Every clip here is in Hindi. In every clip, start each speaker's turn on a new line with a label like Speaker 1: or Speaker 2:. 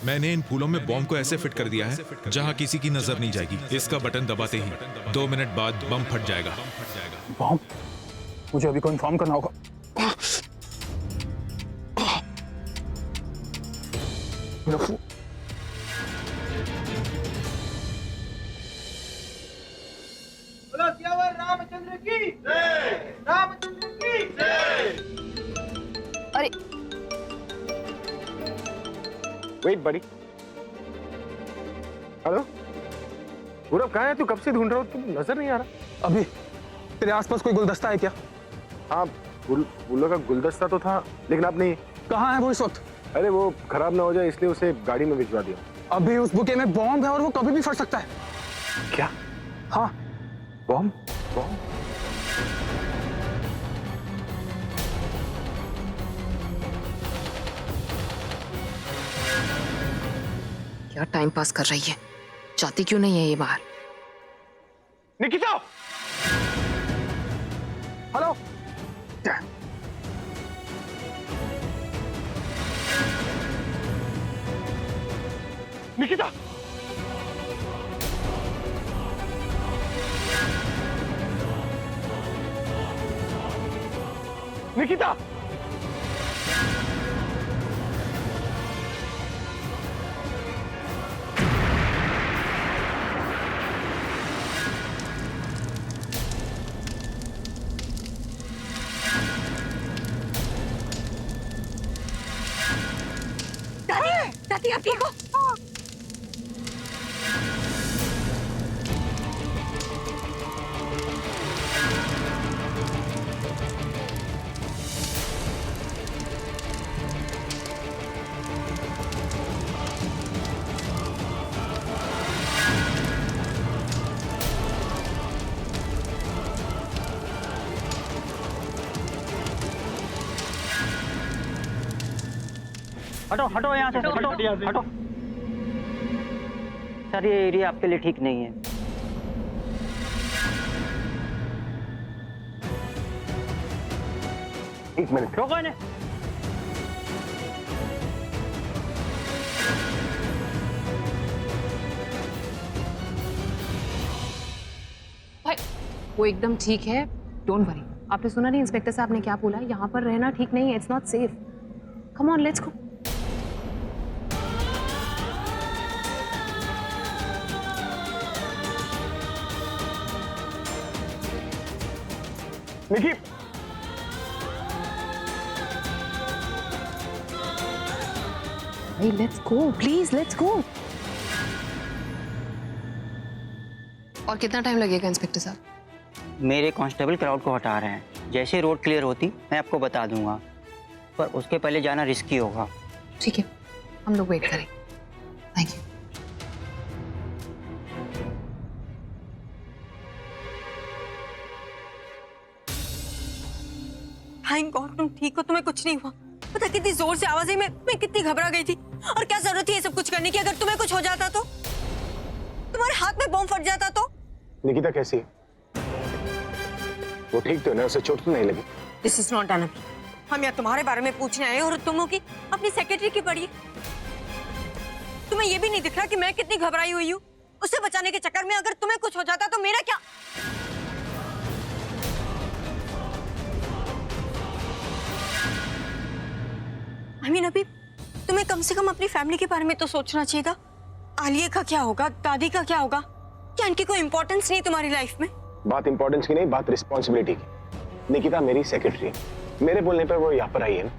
Speaker 1: मैंने इन फूलों में बॉम्ब को ऐसे फिट कर दिया है जहां किसी की नजर नहीं जाएगी। इसका बटन दबाते ही 2 मिनट बाद बम फट जाएगा।
Speaker 2: बॉम्ब? मुझे अभी को इन्फॉर्म करना होगा।
Speaker 3: रामचंद्र की जय! रामचंद्र की जय!
Speaker 4: अरे
Speaker 5: वेट बड़ी। हेलो गौरव, कहाँ है तू? कब से ढूंढ रहा हूँ, तुम नजर नहीं आ रहा।
Speaker 2: अभी तेरे आसपास कोई गुलदस्ता है क्या?
Speaker 5: हाँ, फूलों का गुलदस्ता तो था, लेकिन अब नहीं।
Speaker 2: कहाँ है वो इस वक्त?
Speaker 5: अरे वो खराब ना हो जाए इसलिए उसे गाड़ी में भिजवा दिया।
Speaker 2: अभी उस बुके में बॉम्ब है और वो कभी भी फट सकता है।
Speaker 5: क्या?
Speaker 2: हाँ,
Speaker 5: बॉम्ब? बॉम्ब?
Speaker 4: क्या टाइम पास कर रही है, जाती क्यों नहीं है ये बाहर?
Speaker 5: निकिता!
Speaker 2: हेलो।
Speaker 5: निकिता! निकिता!
Speaker 4: दादी आप ठीक हो?
Speaker 6: हटो हटो यहाँ से, हटो हटो। सर ये एरिया आपके लिए ठीक नहीं है।
Speaker 5: एक मिनट
Speaker 6: रोको इन्हें।
Speaker 4: भाई वो एकदम ठीक है, डोंट वरी। आपने सुना नहीं इंस्पेक्टर साहब ने क्या बोला? यहाँ पर रहना ठीक नहीं है, it's not safe. Come on let's go.
Speaker 5: Nikki!
Speaker 4: भाई let's go, please let's go. और कितना टाइम लगेगा इंस्पेक्टर साहब?
Speaker 6: मेरे कांस्टेबल क्राउड को हटा रहे हैं। जैसे रोड क्लियर होती मैं आपको बता दूंगा, पर उसके पहले जाना रिस्की होगा।
Speaker 4: ठीक है, हम लोग वेट करें। Thank you.
Speaker 7: थैंक गॉड तुम ठीक हो, तुम्हें कुछ नहीं हुआ। पता कितनी जोर से आवाज आई, मैं कितनी घबरा गई थी। और क्या जरूरत थी ये सब कुछ करने की? अगर तुम्हें कुछ हो जाता तो, तुम्हारे हाथ में बॉम्ब फट जाता तो?
Speaker 5: निकिता कैसी है? वो ठीक तो है ना? उसे चोट तो नहीं लगी?
Speaker 7: This is not done. हम यहाँ तुम्हारे बारे में पूछने आए और तुम हो कि अपनी सेक्रेटरी की पड़ी। तुम्हें ये भी नहीं दिख रहा कि मैं कितनी घबराई हुई हूँ? उसे बचाने के चक्कर में अगर तुम्हें कुछ हो जाता तो मेरा क्या? अभी तुम्हें कम से कम अपनी फैमिली के बारे में तो सोचना चाहिए था। आलिया का क्या होगा, दादी का क्या होगा? क्या इनकी कोई इंपॉर्टेंस नहीं तुम्हारी लाइफ में?
Speaker 5: बात इंपॉर्टेंस की नहीं, बात रिस्पॉन्सिबिलिटी की। निकिता मेरी सेक्रेटरी है, मेरे बोलने पर वो यहाँ पर आई है ना,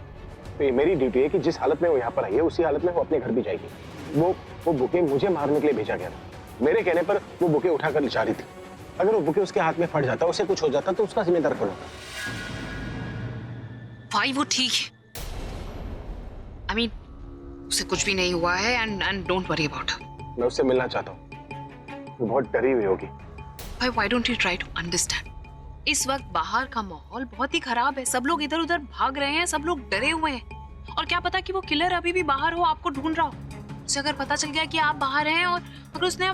Speaker 5: तो ये मेरी ड्यूटी है कि जिस हालत में वो यहाँ पर आई है उसी हालत में वो अपने घर भी जाएगी। वो बुके मुझे मारने के लिए भेजा गया था। मेरे कहने पर वो बुके उठाकर जा रही थी। अगर वो बुके उसके हाथ में फट जाता, उसे कुछ हो जाता, तो उसका जिम्मेदार कौन होता?
Speaker 4: भाई वो ठीक है, I mean, उसे कुछ भी नहीं हुआ है and don't worry about her.
Speaker 5: मैं उससे मिलना चाहता हूँ, वो बहुत डरी हुई होगी।
Speaker 4: भाई why don't you try to understand? इस वक्त बाहर का माहौल बहुत ही खराब है, सब लोग इधर उधर भाग रहे हैं, सब लोग डरे हुए हैं। और क्या पता कि वो किलर अभी भी बाहर हो, आपको ढूंढ रहा हो। उसे अगर पता चल गया कि आप बाहर हैं और अगर उसने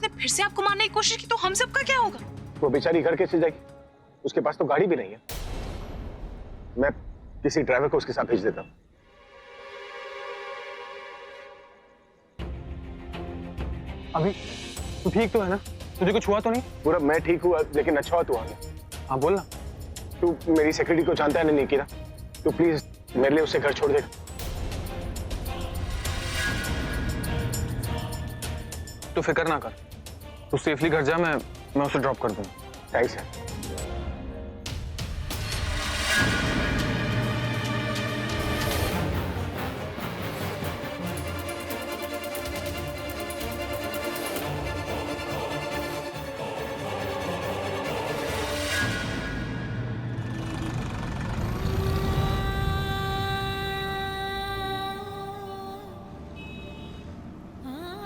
Speaker 4: फिर से आपको मारने की कोशिश की तो हम सबका क्या होगा?
Speaker 5: वो बेचारी घर कैसे जाएगी? उसके पास तो गाड़ी भी नहीं है। मैं किसी ड्राइवर को उसके साथ भेज देता हूँ।
Speaker 2: अभी तू ठीक तो है ना? तुझे कुछ हुआ तो नहीं?
Speaker 5: पूरा मैं ठीक हुआ, लेकिन अच्छा हुआ तू आ गया।
Speaker 2: हाँ बोल ना।
Speaker 5: तू मेरी सेक्रेटरी को जानता है ना निकिता, तो प्लीज मेरे लिए उससे घर छोड़ देगा।
Speaker 2: तू फिक्र ना कर, तू सेफली घर जा, मैं उसे ड्रॉप कर दूंगा।
Speaker 5: Thanks sir.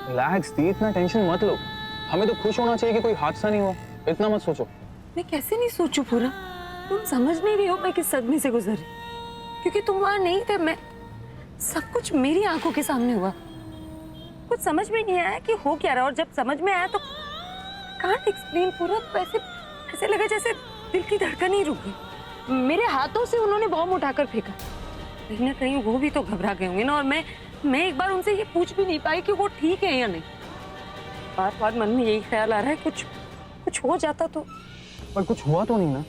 Speaker 2: रिलैक्स दी, इतना टेंशन मत लो। हमें तो खुश होना चाहिए कि कोई हादसा नहीं हुआ, इतना मत सोचो।
Speaker 7: मैं कैसे नहीं सोचूं पूरा? तुम समझ नहीं रही हो मैं किस सदमे से गुजरी, क्योंकि तुम वहां नहीं थे। मैं सब कुछ मेरी आंखों के सामने हुआ, कुछ समझ में नहीं आया कि हो क्या रहा, और जब समझ में आया तो कांट एक्सप्लेन पूरा। ऐसे ऐसे लगा जैसे दिल की धड़कन ही रुक गई। मेरे हाथों से उन्होंने बॉम्ब उठाकर फेंका। कहीं ना कहीं वो भी तो घबरा गए होंगे ना, और मैं एक बार उनसे ये पूछ भी नहीं पाई कि वो ठीक है या नहीं। बार बार मन में यही ख्याल आ रहा है कुछ हो जाता तो।
Speaker 2: पर कुछ हुआ तो नहीं ना?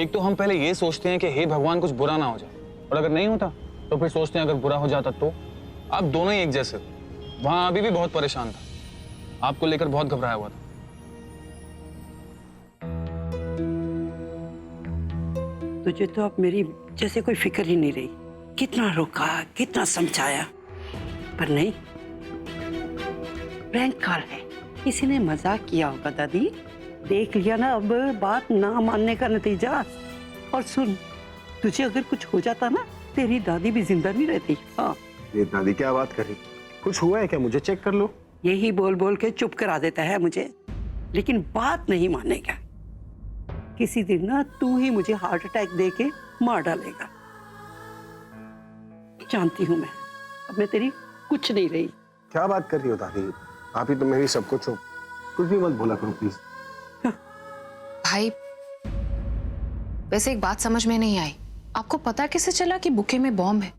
Speaker 2: एक तो हम पहले ये सोचते हैं कि हे भगवान कुछ बुरा ना हो जाए, और अगर नहीं होता तो फिर सोचते हैं अगर बुरा हो जाता तो। आप दोनों ही एक जैसे हो। वहां अभी भी बहुत परेशान था, आपको लेकर बहुत घबराया हुआ था।
Speaker 8: तुझे तो अब मेरी जैसे कोई फिक्र ही नहीं रही। कितना रोका, कितना समझाया, पर नहीं। प्रैंक कॉल है, किसी ने मजाक किया होगा दादी। देख लिया ना अब बात ना मानने का नतीजा। और सुन, तुझे अगर कुछ हो जाता ना, तेरी दादी भी जिंदा नहीं रहती। हाँ,
Speaker 5: ये दादी क्या बात कर रही? कुछ हुआ है क्या? मुझे चेक कर लो।
Speaker 8: यही बोल बोल के चुप करा देता है मुझे, लेकिन बात नहीं मानेगा। किसी दिन ना तू ही मुझे हार्ट अटैक दे के मार डालेगा। जानती हूँ मैं, अब मैं तेरी कुछ नहीं रही।
Speaker 5: क्या बात कर रही हो दादी? आप ही तो मेरी सब कुछ हो, कुछ भी मत बोला करो प्लीज।
Speaker 4: भाई, वैसे एक बात समझ में नहीं आई, आपको पता कैसे चला कि बुके में बॉम्ब है?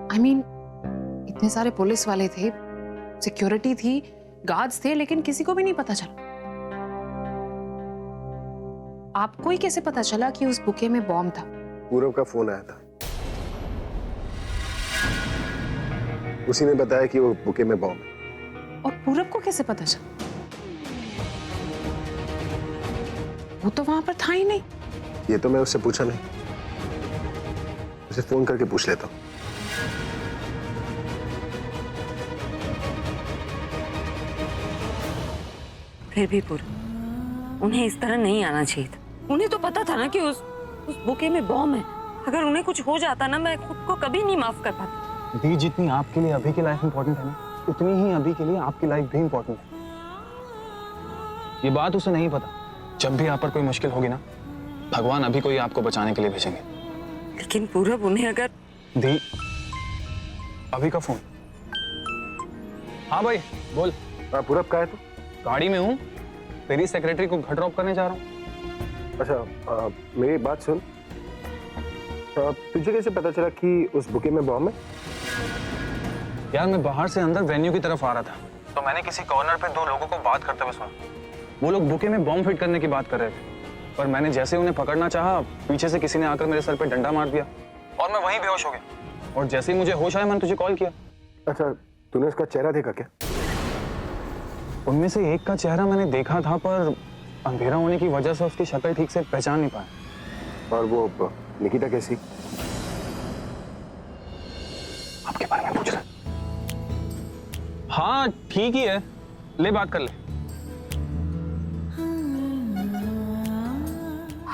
Speaker 4: I mean, इतने सारे पुलिस वाले थे, सिक्योरिटी थी, गार्ड्स थे, लेकिन किसी को भी नहीं पता चला। आपको ही कैसे पता चला कि उस बुके में बॉम्ब था?
Speaker 5: पूरब का फोन आया था, उसी ने बताया कि वो बुके में बॉम्ब है।
Speaker 4: और पूरब को कैसे पता चला? वो तो वहां पर था ही नहीं।
Speaker 5: ये तो मैं उससे पूछा नहीं, उसे फोन करके पूछ लेता हूँ।
Speaker 7: फिर भी पूरब, उन्हें इस तरह नहीं आना चाहिए था। उन्हें तो पता था ना कि उस बुके में बॉम्ब है। अगर उन्हें कुछ हो जाता ना, मैं खुद को कभी नहीं माफ कर पाती।
Speaker 2: दी, जितनी आपके लिए अभी की लाइफ इंपॉर्टेंट है ना, उतनी ही अभी के लिए आपकी लाइफ भी इंपॉर्टेंट है। ये बात उसे नहीं पता। जब भी आप पर कोई मुश्किल होगी ना, भगवान अभी कोई आपको बचाने के लिए भेजेंगे।
Speaker 7: लेकिन पूरब, उन्हें अगर...
Speaker 2: दी, अभी का फोन। हाँ भाई बोल।
Speaker 5: पूरब का है तो?
Speaker 2: गाड़ी में हूँ, तेरी सेक्रेटरी को घर ड्रॉप करने जा रहा हूँ।
Speaker 5: अच्छा, मेरी बात सुन। तुझे कैसे पता चला कि उस बुके में बॉम्ब है?
Speaker 2: यार, मैं बाहर से अंदर वेन्यू की तरफ आ रहा था, तो मैंने किसी कॉर्नर पे दो लोगों को बात करते हुए सुना। वो लोग बुके में बॉम्ब फिट करने की बात कर रहे थे, पर मैंने जैसे उन्हें पकड़ना चाहा, पीछे से किसी ने आकर मेरे सर पे डंडा मार दिया और मैं वहीं बेहोश हो गया। और जैसे ही मुझे होश आया, मैंने तुझे कॉल किया।
Speaker 5: अच्छा, तूने उसका चेहरा देखा क्या?
Speaker 2: उनमें से एक का चेहरा मैंने देखा था, पर अंधेरा होने की वजह से उसकी शक्ल ठीक से पहचान नहीं पाया।
Speaker 5: और वो निकिता कैसी?
Speaker 2: आपके बारे में पूछ रहा? हाँ, ठीक ही है, ले बात कर ले।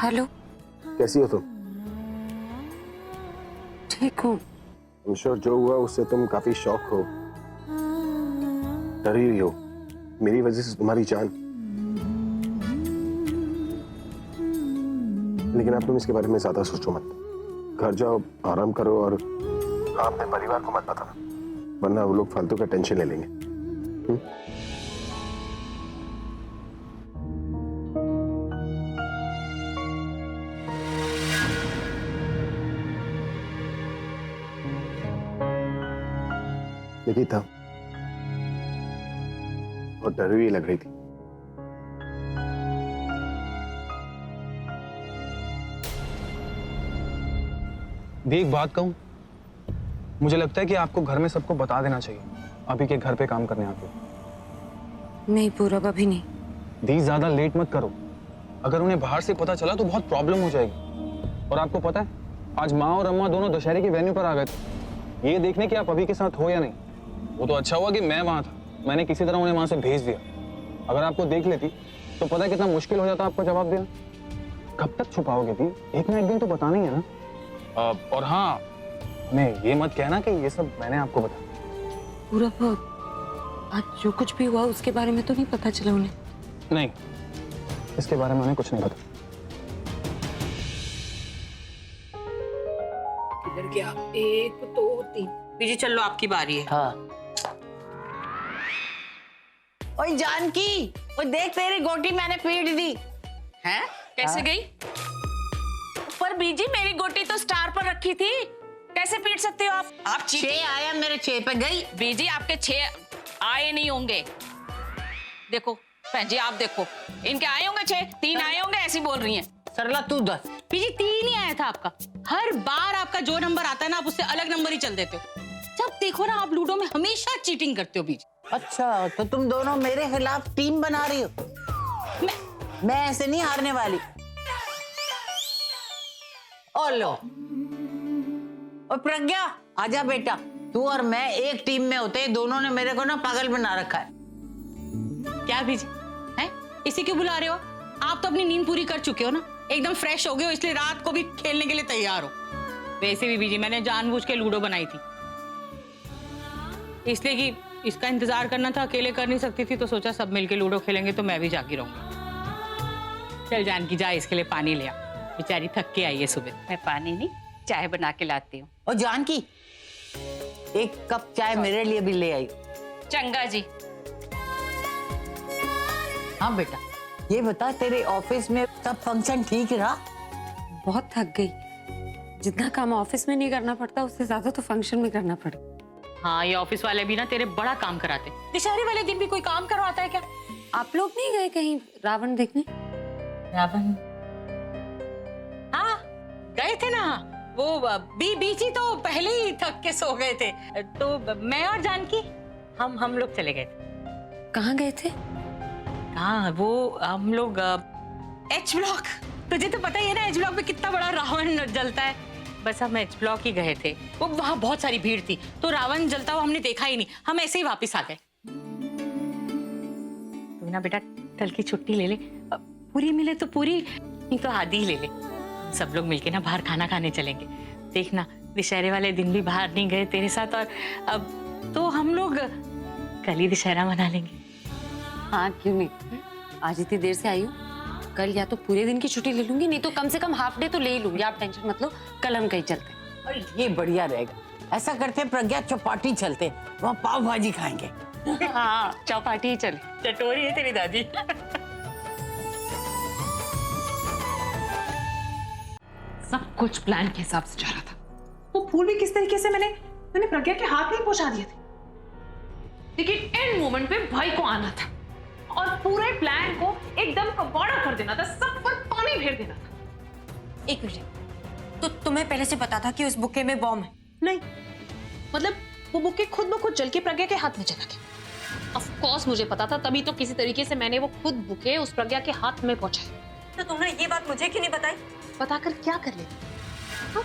Speaker 7: हेलो,
Speaker 5: कैसी हो तुम?
Speaker 7: ठीक हूँ।
Speaker 5: I'm sure जो हुआ उससे तुम काफी शॉक हो, डर ही रही हो। मेरी वजह से तुम्हारी जान। लेकिन अब तुम इसके बारे में ज्यादा सोचो मत। घर जाओ, आराम करो और अपने परिवार को मत बताना, वरना वो लोग फालतू का टेंशन ले लेंगे। निकिता, और डरी हुई लग रही थी।
Speaker 2: भी एक बात कहूं, मुझे लगता है कि आपको घर में सबको बता देना चाहिए अभी के घर पे काम करने आते हो।
Speaker 7: नहीं पूरब, अभी नहीं।
Speaker 2: दी ज्यादा लेट मत करो, अगर उन्हें बाहर से पता चला तो बहुत प्रॉब्लम हो जाएगी। और आपको पता है, आज माँ और अम्मा दोनों दशहरे की वेन्यू पर आ गए थे, ये देखने कि आप अभी के साथ हो या नहीं। वो तो अच्छा हुआ कि मैं वहां था, मैंने किसी तरह उन्हें वहां से भेज दिया। अगर आपको देख लेती तो पता है कितना मुश्किल हो जाता आपको जवाब देना। कब तक छुपाओगे दी, एक ना एक दिन तो बताना ही है ना। और हाँ, नहीं ये मत कहना कि ये सब मैंने आपको बताया।
Speaker 7: पूरब, आज जो कुछ भी हुआ उसके बारे में तो नहीं पता चला उन्हें?
Speaker 2: नहीं, इसके बारे में उन्हें कुछ नहीं पता।
Speaker 9: इधर गया, 1 2 3। बीजी चल लो, आपकी बारी है।
Speaker 6: हाँ।
Speaker 9: ओए जानकी, ओए देख तेरी गोटी मैंने पीट दी। हैं? कैसे गई? पर बीजी मेरी गोटी तो स्टार पर रखी थी, कैसे पीट सकते हो आप? आप 6 आया, मेरे 6 पे गई। बीजी आपके 6 आए नहीं होंगे। देखो बहन जी, आप देखो, इनके आए होंगे 6, 3 आए होंगे, ऐसी बोल रही हैं।
Speaker 6: सरला तू 10।
Speaker 9: बीजी 3 ही आया था आपका। हर बार आपका जो नंबर आता है ना, आप उससे अलग नंबर ही चल देते हो। जब देखो ना, आप लूडो में हमेशा चीटिंग करते हो बीजी।
Speaker 10: अच्छा, तो तुम दोनों मेरे खिलाफ टीम बना रही हो? मैं ऐसे नहीं हारने वाली। ओ लो, और प्रज्ञा आजा बेटा, तू और मैं एक टीम में होते, दोनों ने मेरे को ना पागल बना रखा है।
Speaker 9: क्या बीजी हैं? इसी क्यों बुला रहे हो? आप तो अपनी नींद पूरी कर चुके हो ना, एकदम फ्रेश हो गए हो, इसलिए रात को भी खेलने के लिए तैयार हो। वैसे भी बीजी मैंने जानबूझ के लूडो बनाई थी, इसलिए कि इसका इंतजार करना था, अकेले कर नहीं सकती थी, तो सोचा सब मिलके लूडो खेलेंगे तो मैं भी जागी रहूंगी। चल जानकी जा, इसके लिए पानी ले आ, बेचारी थक के आई है सुबह।
Speaker 8: मैं पानी नहीं, चाय बना के लाती हूँ।
Speaker 10: और जानकी, एक कप चाय मेरे लिए भी ले आई।
Speaker 9: चंगा जी।
Speaker 10: हाँ बेटा, ये बता तेरे ऑफिस में सब फंक्शन ठीक रहा?
Speaker 7: बहुत थक गई, जितना काम ऑफिस में नहीं करना पड़ता उससे ज्यादा तो फंक्शन में करना पड़ा।
Speaker 9: हाँ, ये ऑफिस वाले भी ना तेरे बड़ा काम कराते। दशहरे वाले दिन भी कोई काम करवाता है क्या?
Speaker 7: आप लोग नहीं गए कहीं रावण देखने?
Speaker 9: रावण? हाँ गए थे ना, वो बीची तो पहले ही थक के सो गए थे, तो मैं और जानकी हम लोग चले गए थे।
Speaker 7: कहाँ गए थे?
Speaker 9: हाँ, वो हम लोग एच ब्लॉक, तुझे तो पता ही है ना एच ब्लॉक में कितना बड़ा रावण जलता है। बस हम एच ब्लॉक ही गए थे, वो वहाँ बहुत सारी भीड़ थी, तो रावण जलता हुआ हमने देखा ही नहीं, हम ऐसे ही वापस आ गए। तू ना बेटा कल की छुट्टी ले ले, पूरी मिले तो पूरी, नहीं तो आधी ले ले। सब लोग मिलके ना बाहर खाना खाने चलेंगे। देखना दशहरे वाले दिन भी बाहर नहीं गए तेरे साथ, और अब तो हम लोग कल ही दशहरा मना लेंगे।
Speaker 7: हाँ क्यों नहीं, आज इतनी देर से आई हूँ, कल या तो पूरे दिन की छुट्टी ले लूंगी, नहीं तो कम से कम हाफ डे तो ले ही लूंगी। आप टेंशन मत लो, कल हम कहीं चलते हैं।
Speaker 10: और ये बढ़िया रहेगा, ऐसा करते प्रज्ञा चौपाटी चलते, वहाँ पाव भाजी खाएंगे।
Speaker 7: हाँ चौपाटी ही चले।
Speaker 9: चटोरी है तेरी दादी।
Speaker 4: सब कुछ प्लान के हिसाब से जा रहा था। वो फूल भी किस तरीके से मैंने प्रज्ञा के हाथ में पहुंचा दिए थे, लेकिन एंड मोमेंट पे भाई को आना था और पूरे प्लान को एकदम कबाड़ा कर देना था, सब पर पानी फेर देना था।
Speaker 7: एक मिनट, तो तुम्हें पहले से पता था कि उस बुके में बॉम्ब है?
Speaker 4: नहीं, मतलब वो बुके खुद ब खुद जल के प्रज्ञा के हाथ में चला गया। ऑफ कोर्स मुझे पता था, तभी तो किसी तरीके से मैंने वो खुद बुके उस प्रज्ञा के हाथ में पहुंचाए।
Speaker 7: तो तुमने ये बात मुझे क्यों नहीं बताई?
Speaker 4: बताकर क्या कर लेती? हाँ?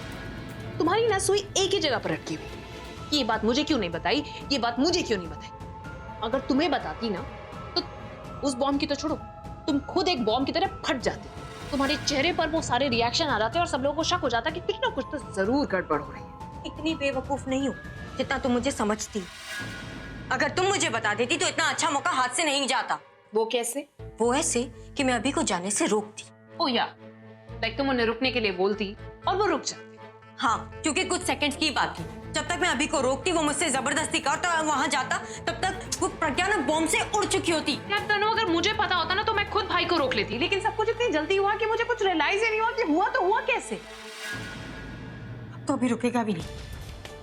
Speaker 4: तुम्हारी ना सुई एक ही जगह पर अटकी हुई। ये बात मुझे क्यों नहीं बताई, ये बात मुझे क्यों नहीं बताई? अगर तुम्हें बताती ना तो उस बॉम्ब की तो छोड़ो, तुम खुद एक बॉम्ब की तरह फट जाती। तुम्हारे चेहरे पर वो सारे रिएक्शन आ जाते और सब लोगों को शक हो जाता कि कुछ ना कुछ तो जरूर गड़बड़ हो रही है।
Speaker 7: इतनी बेवकूफ नहीं हूँ जितना तुम मुझे समझती। अगर तुम मुझे बता देती तो इतना अच्छा मौका हाथ से नहीं जाता।
Speaker 4: वो कैसे?
Speaker 7: वो ऐसे कि मैं अभी को जाने से रोकती।
Speaker 4: ओ या, लाइक तुम उन्हें रुकने के लिए बोलती और वो रुक जाती।
Speaker 7: हाँ, क्योंकि कुछ सेकंड्स की बात थी। जब तक मैं अभी को रोकती, वो मुझसे जबरदस्ती करता वहां जाता, तब तक वो प्रज्ञा ना बॉम्ब से उड़ चुकी होती।
Speaker 4: यार तनु, अगर मुझे पता होता ना तो मैं खुद भाई को रोक लेती, लेकिन सब कुछ इतनी जल्दी हुआ कि मुझे कुछ रियलाइज ही नहीं हुआ कि हुआ तो हुआ कैसे।
Speaker 7: अब तो अभी रुकेगा भी नहीं,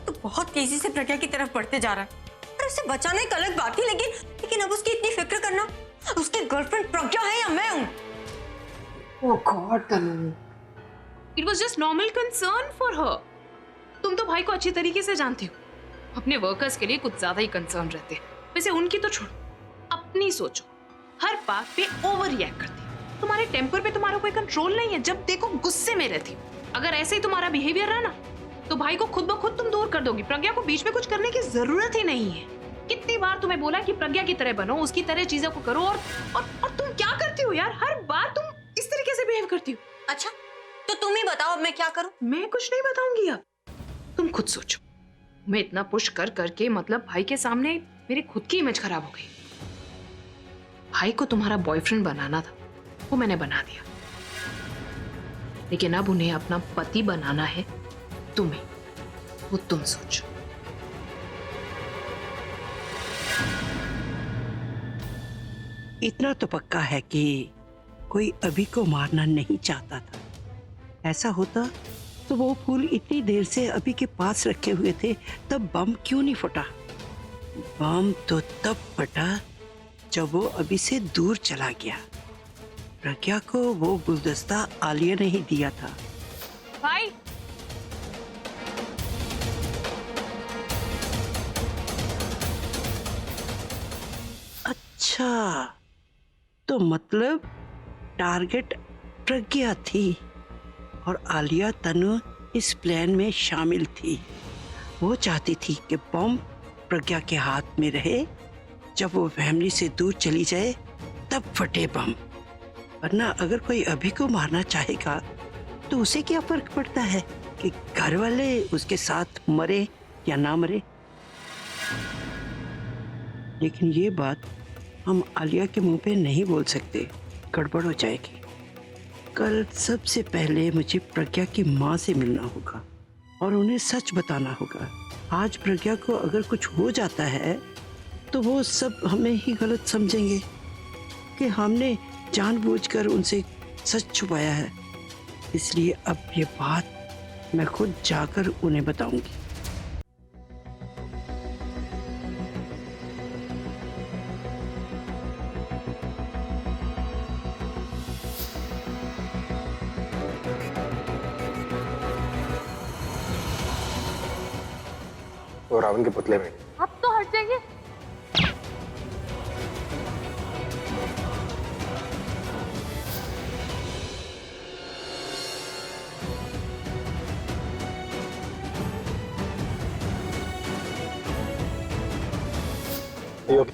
Speaker 7: तो बहुत तेजी से प्रज्ञा की तरफ बढ़ते जा रहा है। और उसे बचाना एक अलग बात थी, लेकिन अब उसकी इतनी फिक्र करने
Speaker 8: oh god Tanu,
Speaker 4: it was just normal concern for her. तुम तो भाई को अच्छी तरीके से जानते हो, अपने वर्कर्स के लिए कुछ ज्यादा ही कंसर्न रहते हैं। वैसे उनकी तो छोड़ो, अपनी सोचो। हर बात पे ओवर रिएक्ट करती हो। तुम्हारे टेम्पर पे तुम्हारा कोई कंट्रोल नहीं है, जब देखो गुस्से में रहती हो। अगर ऐसे ही तुम्हारा बिहेवियर रहा ना तो भाई को खुद ब खुद तुम दूर कर दोगी। प्रज्ञा को बीच में कुछ करने की जरूरत ही नहीं है। कितनी बार तुम्हें बोला कि प्रज्ञा की तरह बनो, उसकी तरह चीजों को करो, और तुम क्या करती हो यार? हर बार तुम इस तरीके से बिहेव करती हो।
Speaker 7: अच्छा तो तुम ही बताओ अब मैं क्या करूं?
Speaker 4: मैं कुछ नहीं बताऊंगी अब, तुम खुद सोचो। मैं इतना पुश कर करके मतलब भाई के सामने मेरी खुद की इमेज खराब हो गई। भाई को तुम्हारा बॉयफ्रेंड बनाना था, वो मैंने बना दिया, लेकिन अब उन्हें अपना पति बनाना है तुम्हें, वो तुम सोचो।
Speaker 8: इतना तो पक्का है कि कोई अभी को मारना नहीं चाहता था। ऐसा होता तो वो फूल इतनी देर से अभी के पास रखे हुए थे, तब बम क्यों नहीं फटा? बम तो तब फटा जब वो अभी से दूर चला गया। प्रज्ञा को वो गुलदस्ता आलिया ने ही दिया था।
Speaker 4: भाई
Speaker 8: अच्छा, तो मतलब टारगेट प्रज्ञा थी और आलिया तनु इस प्लान में शामिल थी। वो चाहती थी कि बम प्रज्ञा के हाथ में रहे, जब वो फैमिली से दूर चली जाए तब फटे बम। वरना अगर कोई अभी को मारना चाहेगा तो उसे क्या फर्क पड़ता है कि घर वाले उसके साथ मरे या ना मरे। लेकिन ये बात हम आलिया के मुंह पे नहीं बोल सकते, गड़बड़ हो जाएगी। कल सबसे पहले मुझे प्रज्ञा की माँ से मिलना होगा और उन्हें सच बताना होगा। आज प्रज्ञा को अगर कुछ हो जाता है तो वो सब हमें ही गलत समझेंगे कि हमने जानबूझकर उनसे सच छुपाया है। इसलिए अब ये बात मैं खुद जाकर उन्हें बताऊंगी।
Speaker 5: तो रावण के पुतले में
Speaker 4: अब तो हट जाइए।
Speaker 5: ओके।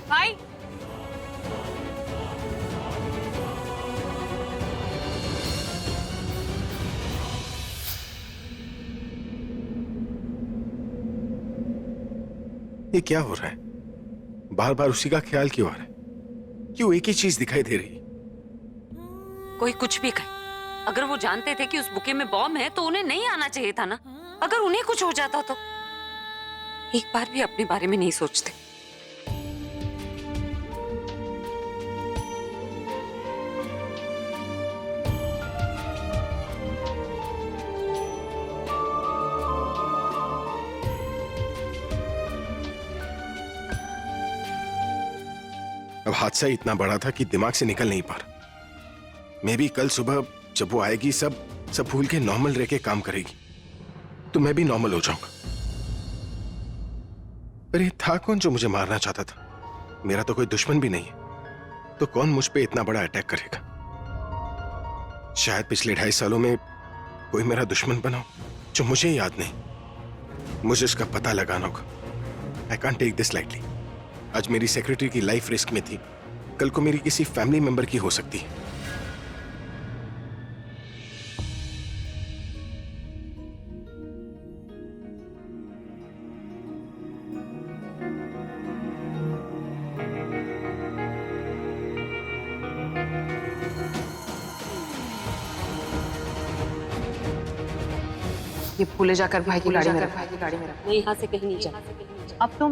Speaker 4: भाई
Speaker 5: ये क्या हो रहा है? बार बार उसी का ख्याल क्यों आ रहा है? क्यों एक ही चीज दिखाई दे रही?
Speaker 11: कोई कुछ भी कहे, अगर वो जानते थे कि उस बुके में बॉम्ब है तो उन्हें नहीं आना चाहिए था ना। अगर उन्हें कुछ हो जाता तो एक बार भी अपने बारे में नहीं सोचते।
Speaker 5: अब हादसा इतना बड़ा था कि दिमाग से निकल नहीं पा रहा। मैं भी कल सुबह जब वो आएगी सब भूल के नॉर्मल रह के काम करेगी तो मैं भी नॉर्मल हो जाऊंगा। पर ये था कौन जो मुझे मारना चाहता था? मेरा तो कोई दुश्मन भी नहीं है, तो कौन मुझ पे इतना बड़ा अटैक करेगा? शायद पिछले 2.5 सालों में कोई मेरा दुश्मन बना हो जो मुझे याद नहीं। मुझे उसका पता लगाना होगा। I can't take this lightly. आज मेरी सेक्रेटरी की लाइफ रिस्क में थी, कल को मेरी किसी फैमिली मेंबर की हो सकती है।
Speaker 4: ये भूले जाकर भाई की गाड़ी में रख।
Speaker 11: मैं यहाँ से कहीं नहीं जा।
Speaker 4: अब तुम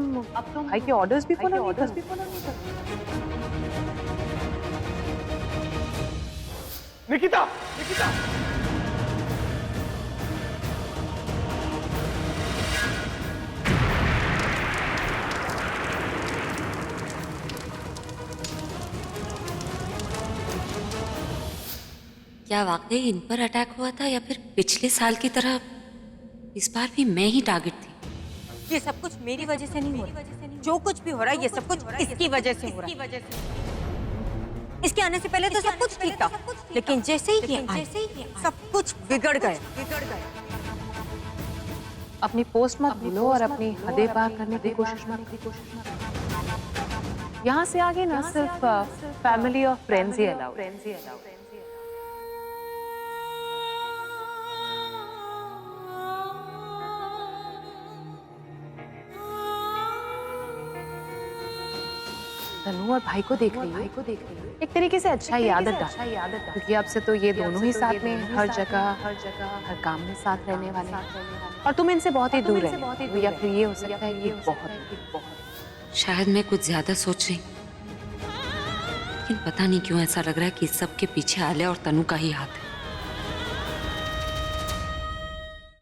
Speaker 4: भाई के ऑर्डर्स भी फॉलो नहीं करते।
Speaker 5: निकिता, निकिता।
Speaker 11: क्या वाकई इन पर अटैक हुआ था या फिर पिछले साल की तरह इस बार भी मैं ही टारगेट थी?
Speaker 7: ये सब कुछ मेरी वजह से नहीं हो रहा। जो कुछ भी हो रहा है ये सब कुछ इसकी वजह से हो रहा है। इसके आने से पहले तो सब कुछ ठीक था, लेकिन जैसे ही ये आई, सब कुछ बिगड़ गया।
Speaker 4: अपनी पोस्ट मत भूलो और अपनी हदें पार करने की कोशिश मत। यहाँ से आगे ना सिर्फ फैमिली और फ्रेंड्स ही अलाउड। तनु और भाई को देख रही है, एक तरीके से अच्छा ही आदत डाल, क्योंकि अब से तो ये दोनों ही साथ में हर जगह हर काम में साथ रहने वाले हैं और तुम इनसे बहुत ही दूर है, या फिर ये हो सकता है कि बहुत।
Speaker 11: शायद मैं कुछ ज्यादा सोच रही, लेकिन पता नहीं क्यों ऐसा लग रहा है कि इस सब के पीछे आलिया और तनु का ही हाथ है।